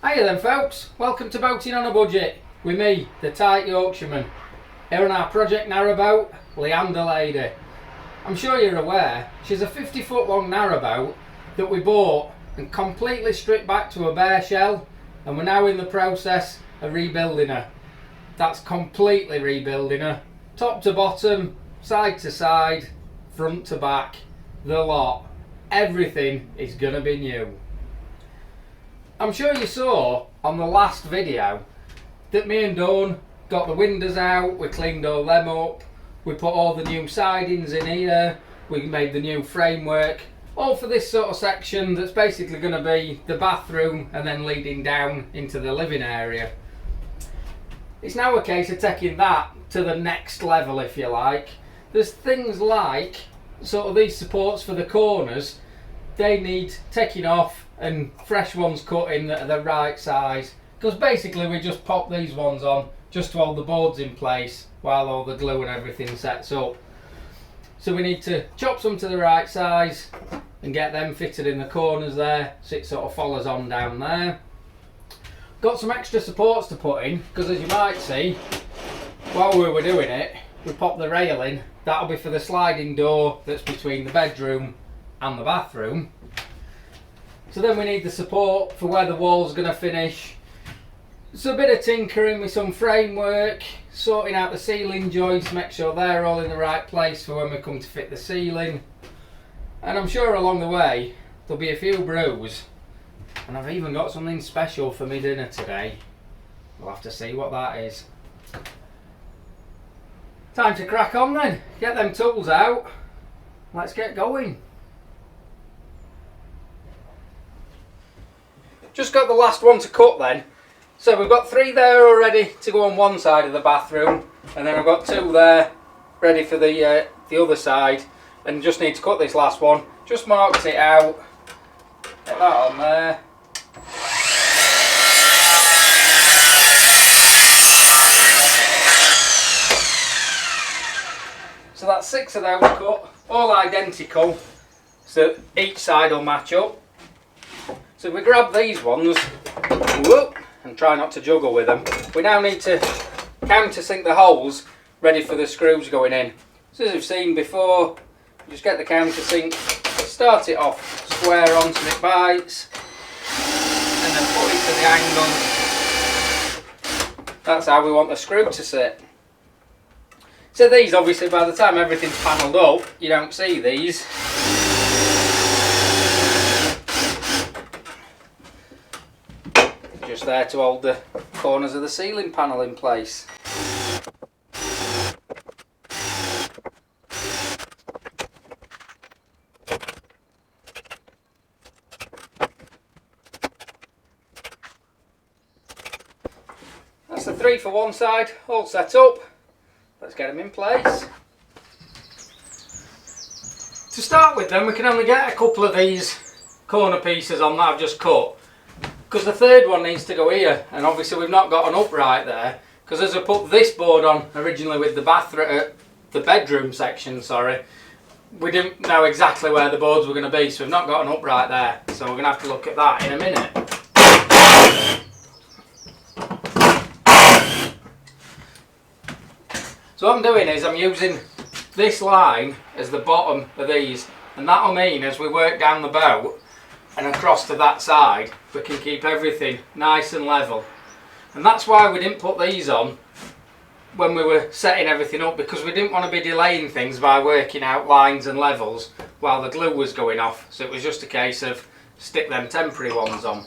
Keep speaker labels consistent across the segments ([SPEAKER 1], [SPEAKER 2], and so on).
[SPEAKER 1] Hiya then folks, welcome to Boating on a Budget with me, the Tight Yorkshireman, here on our Project Narrowboat, Leander Lady. I'm sure you're aware, she's a 50-foot long narrowboat that we bought and completely stripped back to a bare shell, and we're now in the process of rebuilding her. That's completely rebuilding her, top to bottom, side to side, front to back, the lot. Everything is going to be new. I'm sure you saw on the last video that me and Dawn got the windows out, we cleaned all them up, we put all the new sidings in here, we made the new framework, all for this sort of section that's basically going to be the bathroom and then leading down into the living area. It's now a case of taking that to the next level, if you like. There's things like sort of these supports for the corners, they need taking off and fresh ones cut in that are the right size, because basically we just pop these ones on just to hold the boards in place while all the glue and everything sets up. So we need to chop some to the right size and get them fitted in the corners there so it sort of follows on down there. Got some extra supports to put in, because as you might see while we were doing it, we popped the rail in. That'll be for the sliding door that's between the bedroom and the bathroom. So then we need the support for where the wall's going to finish. So a bit of tinkering with some framework, sorting out the ceiling joints, make sure they're all in the right place for when we come to fit the ceiling. And I'm sure along the way there'll be a few brews. And I've even got something special for me dinner today. We'll have to see what that is. Time to crack on then. Get them tools out. Let's get going. Just got the last one to cut then. So we've got 3 there already to go on one side of the bathroom, and then I've got 2 there ready for the other side, and just need to cut this last one. Just marked it out. Get that on there. So that's 6 of those cut, all identical, so each side will match up. So if we grab these ones, whoop, and try not to juggle with them, we now need to countersink the holes ready for the screws going in. So as you've seen before, you just get the countersink, start it off square on so it bites, and then put it to the angle. That's how we want the screw to sit. So these, obviously, by the time everything's panelled up, you don't see these. Just there to hold the corners of the ceiling panel in place. That's the 3 for one side, all set up. Let's get them in place. To start with then, we can only get a couple of these corner pieces on that I've just cut, because the third one needs to go here, and obviously we've not got an upright there, because as I put this board on originally with the the bedroom section, sorry, we didn't know exactly where the boards were going to be, so we've not got an upright there, so we're going to have to look at that in a minute. So what I'm doing is I'm using this line as the bottom of these, and that'll mean as we work down the boat and across to that side, we can keep everything nice and level. And that's why we didn't put these on when we were setting everything up, because we didn't want to be delaying things by working out lines and levels while the glue was going off. So it was just a case of stick them temporary ones on.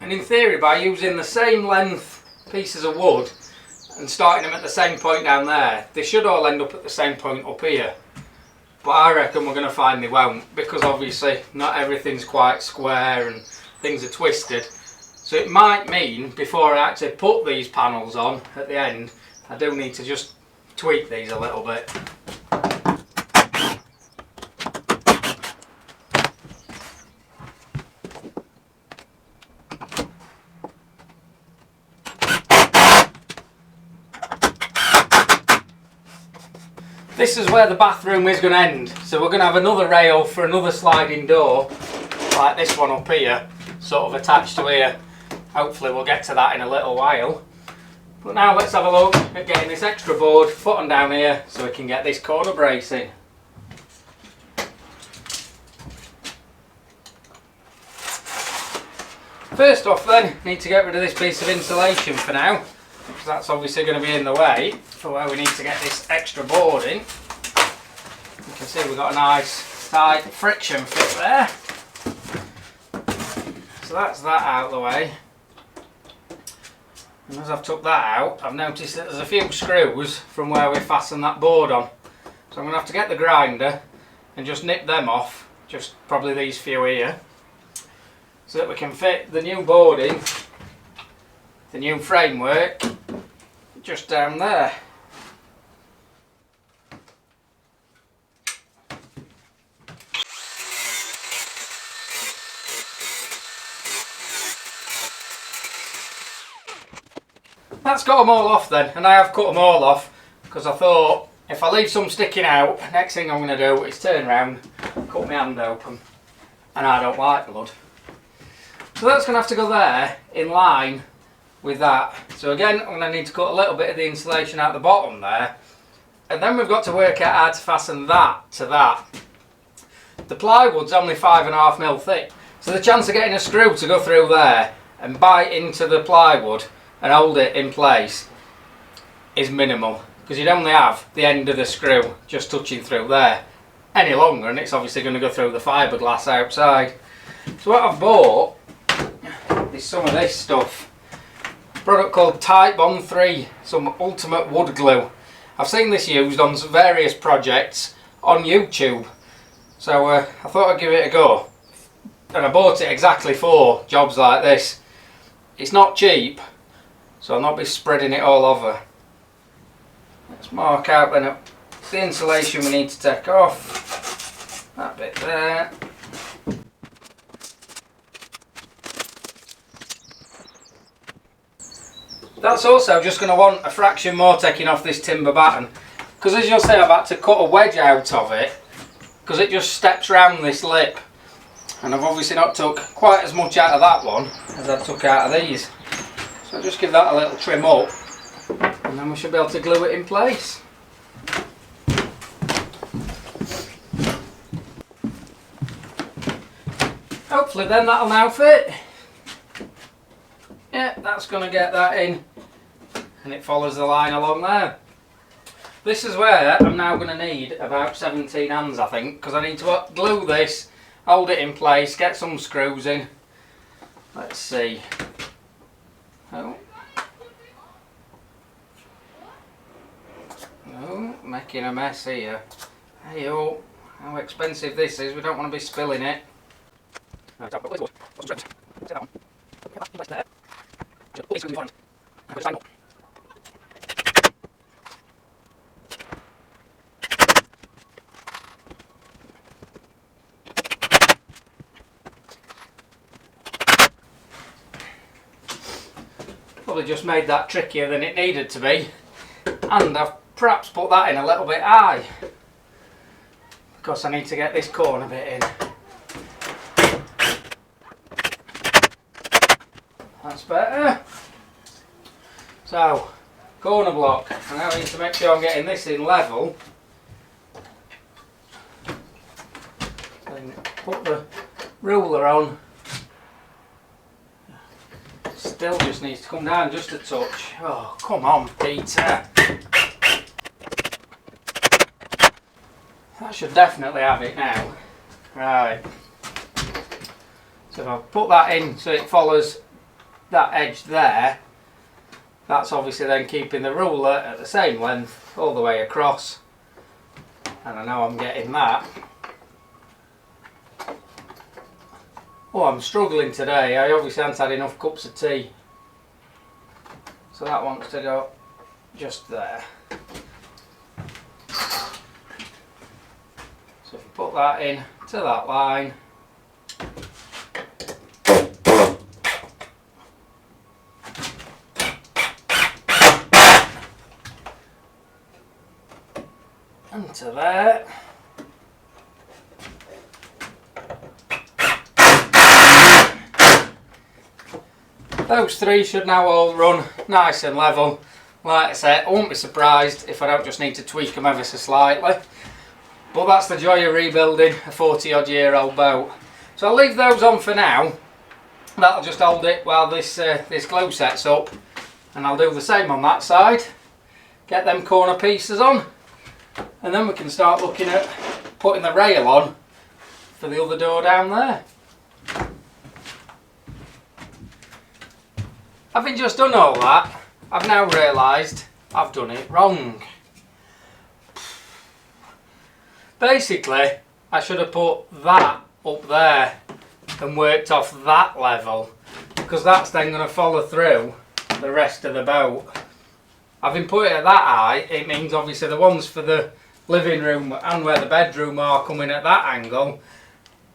[SPEAKER 1] And in theory, by using the same length pieces of wood and starting them at the same point down there, they should all end up at the same point up here. But I reckon we're going to find they won't, because obviously not everything's quite square and things are twisted. So it might mean, before I actually put these panels on at the end, I do need to just tweak these a little bit. This is where the bathroom is going to end, so we're going to have another rail for another sliding door, like this one up here, sort of attached to here. Hopefully we'll get to that in a little while. But now let's have a look at getting this extra board put on down here so we can get this corner brace in. First off then, need to get rid of this piece of insulation for now, because that's obviously going to be in the way for where we need to get this extra board in. You can see we've got a nice tight friction fit there. So that's that out of the way. And as I've took that out, I've noticed that there's a few screws from where we fastened that board on. So I'm going to have to get the grinder and just nip them off, just probably these few here, so that we can fit the new boarding, the new framework, just down there. That's got them all off then, and I have cut them all off because I thought if I leave some sticking out, next thing I'm going to do is turn around, cut my hand open, and I don't like blood. So that's going to have to go there in line with that. So again, I'm going to need to cut a little bit of the insulation out the bottom there, and then we've got to work out how to fasten that to that. The plywood's only 5.5mm thick, so the chance of getting a screw to go through there and bite into the plywood and hold it in place is minimal, because you'd only have the end of the screw just touching through there. Any longer and it's obviously going to go through the fiberglass outside. So what I've bought is some of this stuff. A product called Tight 3, some ultimate wood glue. I've seen this used on various projects on YouTube, so I thought I'd give it a go, and I bought it exactly for jobs like this. It's not cheap, so I'll not be spreading it all over. Let's mark out then the insulation we need to take off. That bit there. That's also just going to want a fraction more taking off this timber batten, because as you'll see I've had to cut a wedge out of it because it just steps round this lip, and I've obviously not took quite as much out of that one as I took out of these. So just give that a little trim up and then we should be able to glue it in place. Hopefully then that'll now fit. Yeah, that's going to get that in, and it follows the line along there. This is where I'm now going to need about 17 hands, I think, because I need to glue this, hold it in place, get some screws in. Let's see. Oh, making a mess here. Hey, oh, how expensive this is. We don't want to be spilling it. Probably just made that trickier than it needed to be, and I've perhaps put that in a little bit high because I need to get this corner bit in. That's better. So, corner block. I now need to make sure I'm getting this in level. Then put the ruler on. Still just needs to come down just a touch. Oh, come on, Peter. That should definitely have it now. Right. So if I put that in so it follows that edge there, that's obviously then keeping the ruler at the same length all the way across, and I know I'm getting that. Oh, I'm struggling today. I obviously haven't had enough cups of tea, so that wants to go just there. So if you put that in to that line, Onto there. Those three should now all run nice and level. Like I said, I won't be surprised if I don't just need to tweak them ever so slightly. But that's the joy of rebuilding a 40-odd year old boat. So I'll leave those on for now. That'll just hold it while this glue sets up. And I'll do the same on that side. Get them corner pieces on. And then we can start looking at putting the rail on for the other door down there. Having just done all that, I've now realised I've done it wrong. Basically, I should have put that up there and worked off that level, because that's then going to follow through the rest of the boat. Having put it at that height, it means obviously the ones for the living room and where the bedroom are coming at that angle,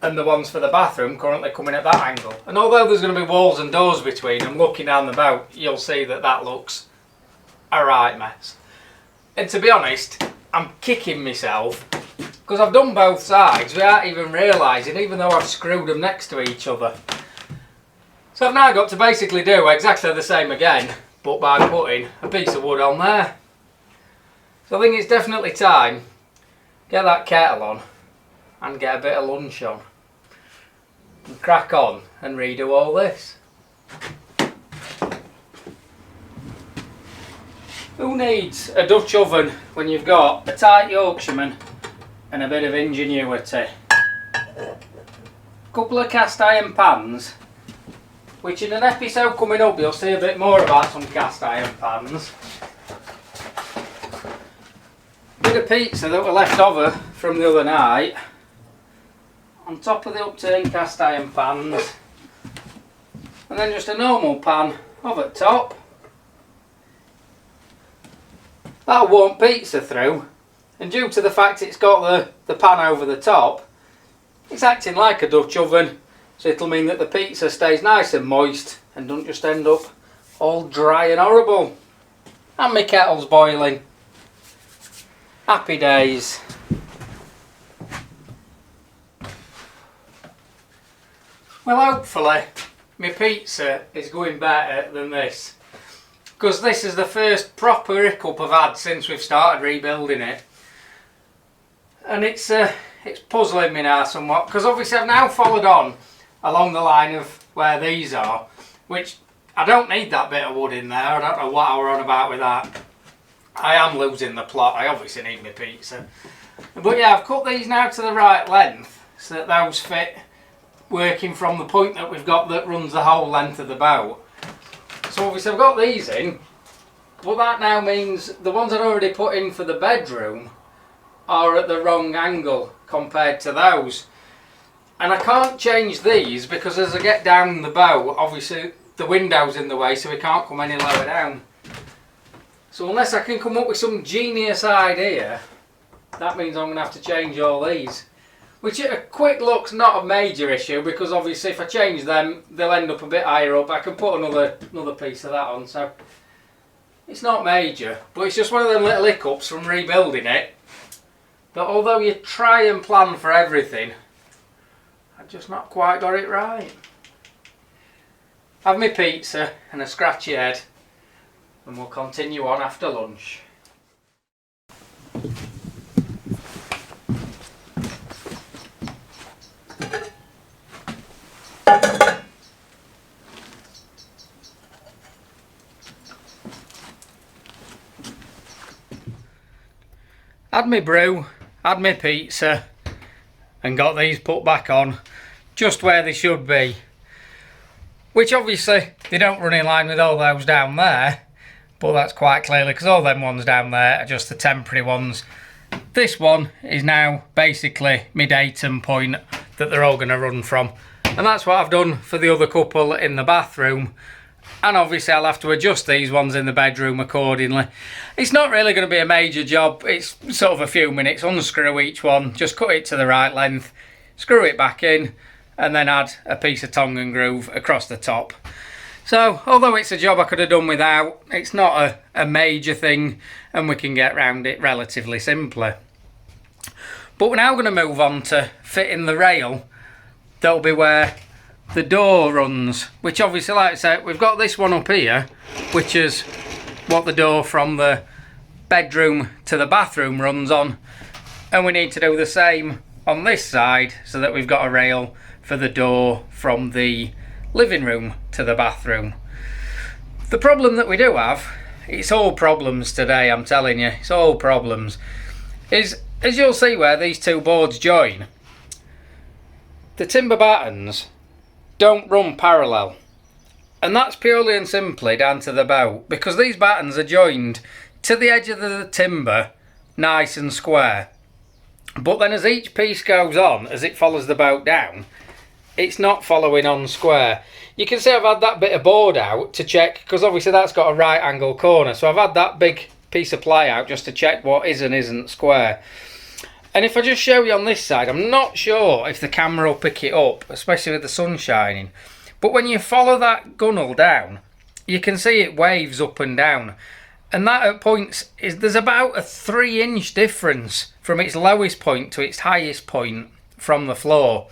[SPEAKER 1] and the ones for the bathroom currently coming at that angle. And although there's going to be walls and doors between them, looking down the boat, you'll see that that looks a right mess. And to be honest, I'm kicking myself because I've done both sides without even realising, even though I've screwed them next to each other. So I've now got to basically do exactly the same again, but by putting a piece of wood on there. So I think it's definitely time, get that kettle on and get a bit of lunch on. And crack on and redo all this. Who needs a Dutch oven when you've got a Tight Yorkshireman and a bit of ingenuity? A couple of cast iron pans, which in an episode coming up you'll see a bit more about some cast iron pans. Bit of pizza that were left over from the other night on top of the upturned cast iron pans, and then just a normal pan over the top. That'll warm pizza through, and due to the fact it's got the pan over the top, it's acting like a Dutch oven, so it'll mean that the pizza stays nice and moist and don't just end up all dry and horrible. And my kettle's boiling. Happy days. Well, hopefully my pizza is going better than this, because this is the first proper hiccup I've had since we've started rebuilding it, and it's puzzling me now somewhat, because obviously I've now followed on along the line of where these are, which I don't need that bit of wood in there. I don't know what I were on about with that. I am losing the plot. I obviously need my pizza, but yeah, I've cut these now to the right length so that those fit, working from the point that we've got that runs the whole length of the boat. So obviously I've got these in, but that now means the ones I'd already put in for the bedroom are at the wrong angle compared to those. And I can't change these because as I get down the boat, obviously the window's in the way, so we can't come any lower down. So unless I can come up with some genius idea, that means I'm going to have to change all these. Which at a quick look's not a major issue, because obviously if I change them, they'll end up a bit higher up. I can put another piece of that on, so it's not major. But it's just one of them little hiccups from rebuilding it, that although you try and plan for everything, I've just not quite got it right. Have my pizza and a scratchy head, and we'll continue on after lunch. Had my brew, had my pizza, and got these put back on just where they should be. Which obviously they don't run in line with all those down there, but that's quite clearly because all them ones down there are just the temporary ones. This one is now basically my datum point that they're all going to run from, and that's what I've done for the other couple in the bathroom. And obviously I'll have to adjust these ones in the bedroom accordingly. It's not really going to be a major job. It's sort of a few minutes. Unscrew each one, just cut it to the right length, screw it back in, and then add a piece of tongue and groove across the top. So although it's a job I could have done without, it's not a major thing, and we can get round it relatively simply. But we're now going to move on to fitting the rail that'll be where the door runs, which obviously, like I said, we've got this one up here, which is what the door from the bedroom to the bathroom runs on, and we need to do the same on this side so that we've got a rail for the door from the living room to the bathroom. The problem that we do have, it's all problems today, I'm telling you, it's all problems, is as you'll see where these two boards join, the timber battens don't run parallel, and that's purely and simply down to the boat, because these battens are joined to the edge of the timber nice and square, but then as each piece goes on, as it follows the boat down, it's not following on square. You can see I've had that bit of board out to check, because obviously that's got a right angle corner, so I've had that big piece of ply out just to check what is and isn't square. And if I just show you on this side, I'm not sure if the camera will pick it up, especially with the sun shining, but when you follow that gunnel down, you can see it waves up and down, and that at points is there's about a 3-inch difference from its lowest point to its highest point from the floor,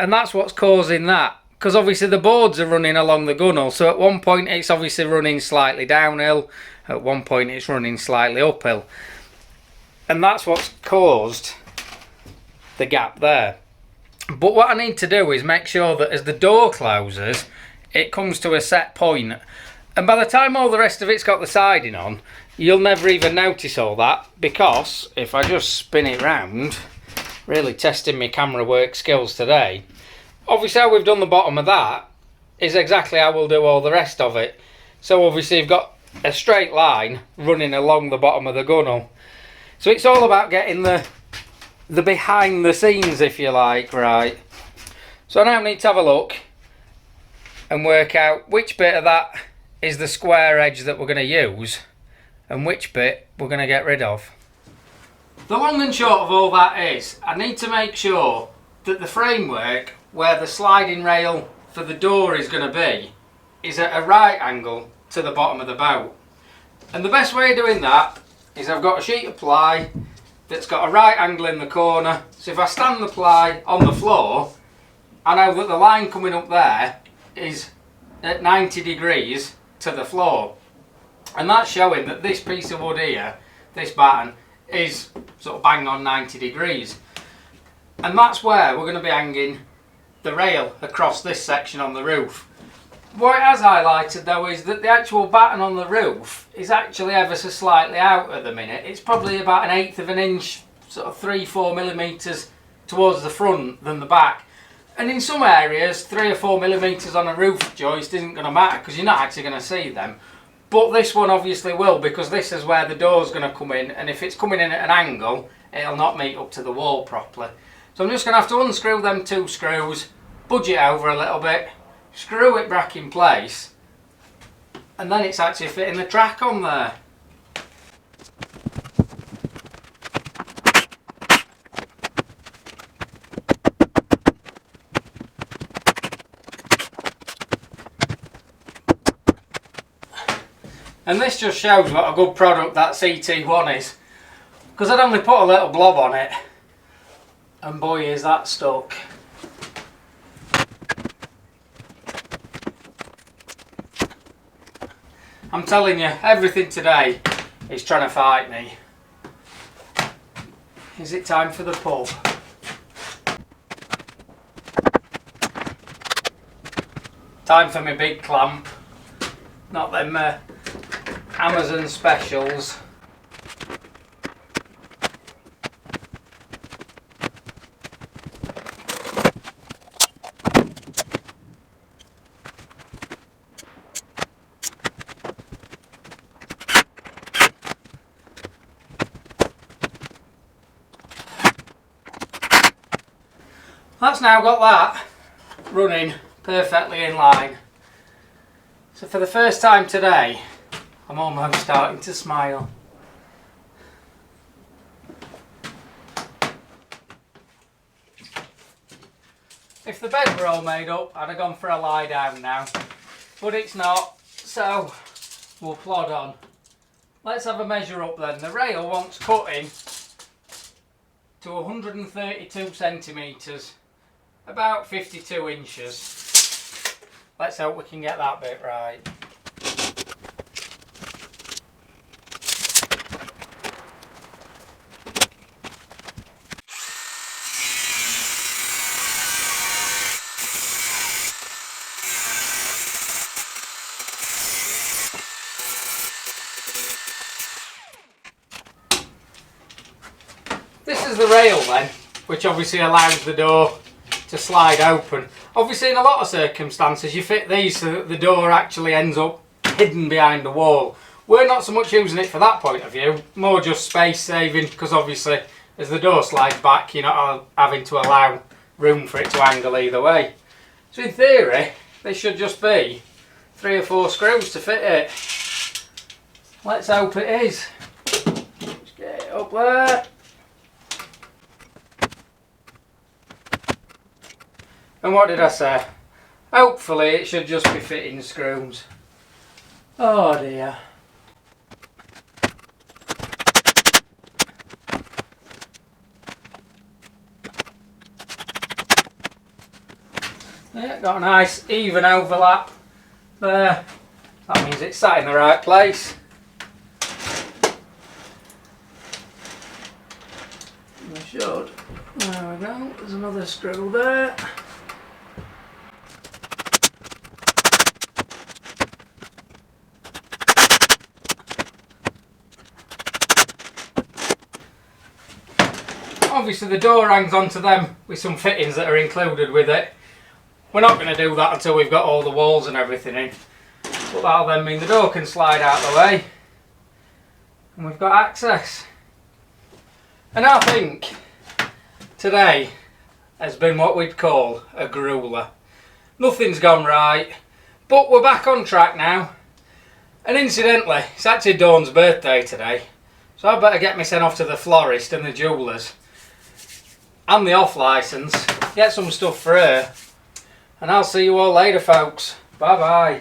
[SPEAKER 1] and that's what's causing that, because obviously the boards are running along the gunnel, so at one point it's obviously running slightly downhill, at one point it's running slightly uphill, and that's what's caused the gap there. But what I need to do is make sure that as the door closes, it comes to a set point, and by the time all the rest of it's got the siding on, you'll never even notice all that, because if I just spin it round, really testing my camera work skills today, obviously how we've done the bottom of that is exactly how we'll do all the rest of it. So obviously you've got a straight line running along the bottom of the gunnel. So it's all about getting the behind the scenes, if you like, right? So I now need to have a look and work out which bit of that is the square edge that we're going to use and which bit we're going to get rid of. The long and short of all that is, I need to make sure that the framework where the sliding rail for the door is going to be is at a right angle to the bottom of the boat. And the best way of doing that is I've got a sheet of ply that's got a right angle in the corner, so if I stand the ply on the floor, I know that the line coming up there is at 90 degrees to the floor, and that's showing that this piece of wood here, this batten, is sort of bang on 90 degrees, and that's where we're going to be hanging the rail across this section on the roof. What it has highlighted though is that the actual batten on the roof is actually ever so slightly out at the minute. It's probably about 1/8 of an inch, sort of 3-4 millimeters towards the front than the back. And in some areas 3 or 4 millimeters on a roof joist isn't going to matter because you're not actually going to see them. But this one obviously will, because this is where the door's going to come in, and if it's coming in at an angle it'll not meet up to the wall properly. So I'm just going to have to unscrew them 2 screws, budge it over a little bit, screw it back in place, and then it's actually fitting the track on there. And this just shows what a good product that CT1 is, because I'd only put a little blob on it and boy is that stuck. I'm telling you, everything today is trying to fight me. Is it time for the pub? Time for my big clamp, not them Amazon specials. That's now got that running perfectly in line. So for the first time today, I'm almost starting to smile. If the bed were all made up, I'd have gone for a lie down now, but it's not, so we'll plod on. Let's have a measure up then. The rail wants cutting to 132 centimetres, about 52 inches. Let's hope we can get that bit right. This is the rail then, which obviously allows the door to slide open. Obviously in a lot of circumstances you fit these so that the door actually ends up hidden behind the wall. We're not so much using it for that point of view, more just space saving, because obviously as the door slides back you're not having to allow room for it to angle either way. So in theory there should just be 3 or 4 screws to fit it. Let's hope it is. Just get it up there. And what did I say? Hopefully it should just be fitting screws. Oh dear. Yeah, got a nice even overlap there. That means it's sat in the right place. We should. There we go. There's another screw there. Obviously the door hangs onto them with some fittings that are included with it. We're not going to do that until we've got all the walls and everything in. But that'll then mean the door can slide out the way. And we've got access. And I think today has been what we'd call a grueler. Nothing's gone right, but we're back on track now. And incidentally, it's actually Dawn's birthday today. So I better get me sent off to the florist and the jewellers and the off licence, get some stuff for her, and I'll see you all later folks. Bye bye.